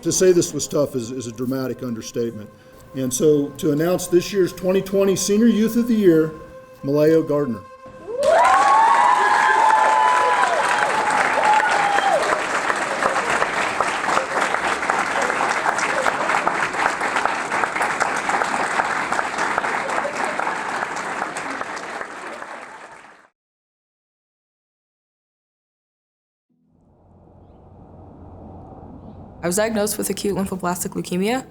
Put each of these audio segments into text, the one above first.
To say this was tough is a dramatic understatement. And so to announce this year's 2020 Senior Youth of the Year, Milayo Garner. I was diagnosed with acute lymphoblastic leukemia.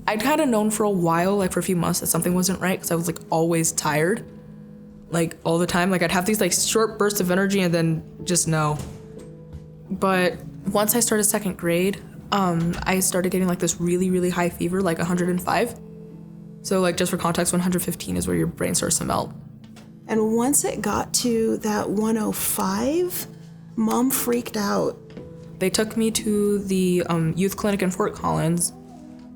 I'd kind of known for a while, like for a few months, that something wasn't right because I was like always tired, like all the time. Like I'd have these like short bursts of energy and then just no. But once I started second grade, I started getting like this really, really high fever, like 105. So like just for context, 115 is where your brain starts to melt. And once it got to that 105, Mom freaked out. They took me to the youth clinic in Fort Collins,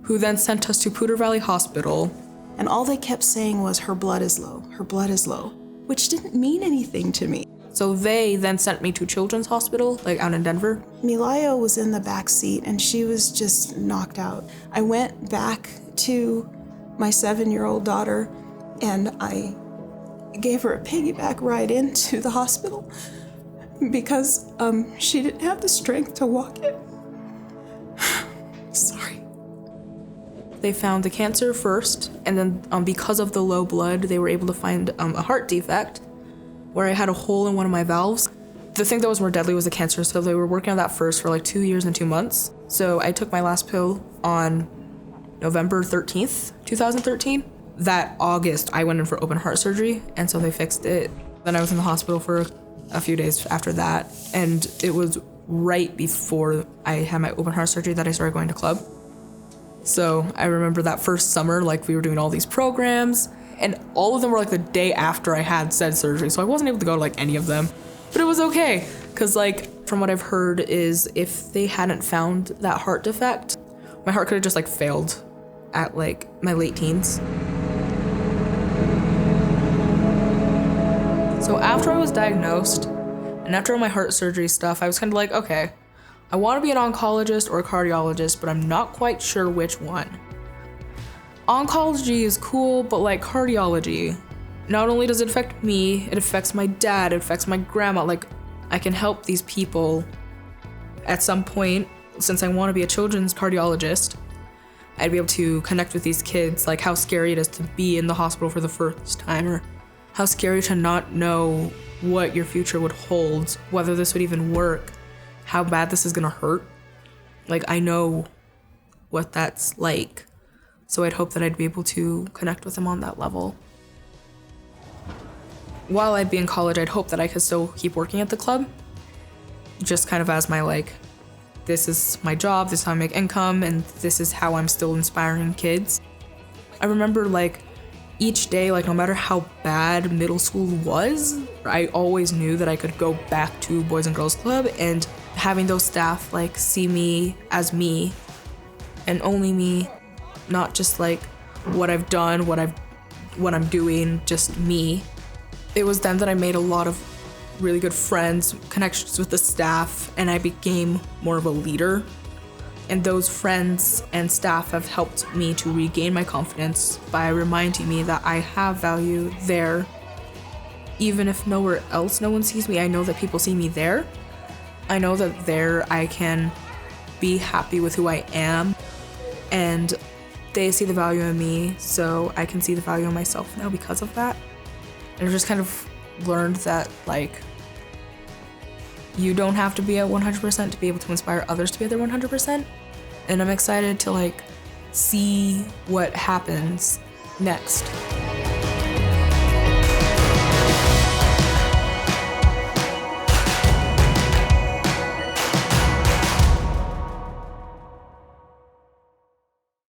who then sent us to Poudre Valley Hospital. And all they kept saying was, her blood is low, her blood is low, which didn't mean anything to me. So they then sent me to Children's Hospital, like out in Denver. Milayo was in the back seat and she was just knocked out. I went back to my 7-year-old daughter and I gave her a piggyback ride into the hospital because she didn't have the strength to walk in. Sorry. They found the cancer first, and then because of the low blood, they were able to find a heart defect where I had a hole in one of my valves. The thing that was more deadly was the cancer, so they were working on that first for like 2 years and 2 months. So I took my last pill on November 13th, 2013. That August, I went in for open heart surgery, and so they fixed it. Then I was in the hospital for a few days after that, and it was right before I had my open heart surgery that I started going to club. So I remember that first summer, like we were doing all these programs, and all of them were like the day after I had said surgery, so I wasn't able to go to like any of them. But it was okay, because like from what I've heard is if they hadn't found that heart defect, my heart could have just like failed at like my late teens. So after I was diagnosed, and after all my heart surgery stuff, I was kind of like, okay, I want to be an oncologist or a cardiologist, but I'm not quite sure which one. Oncology is cool, but like cardiology, not only does it affect me, it affects my dad, it affects my grandma. Like I can help these people at some point. Since I want to be a children's cardiologist, I'd be able to connect with these kids, like how scary it is to be in the hospital for the first time, or how scary to not know what your future would hold, whether this would even work, how bad this is gonna hurt. Like I know what that's like. So I'd hope that I'd be able to connect with them on that level. While I'd be in college, I'd hope that I could still keep working at the club, just kind of as my like, this is my job, this is how I make income, and this is how I'm still inspiring kids. I remember like each day, like no matter how bad middle school was, I always knew that I could go back to Boys and Girls Club, and having those staff like see me as me and only me, not just like what I've done, what I'm doing, just me. It was then that I made a lot of really good friends, connections with the staff, and I became more of a leader. And those friends and staff have helped me to regain my confidence by reminding me that I have value there. Even if nowhere else no one sees me, I know that people see me there. I know that there I can be happy with who I am, and they see the value in me, so I can see the value in myself now because of that. And I've just kind of learned that like you don't have to be at 100% to be able to inspire others to be at their 100%. And I'm excited to like see what happens next.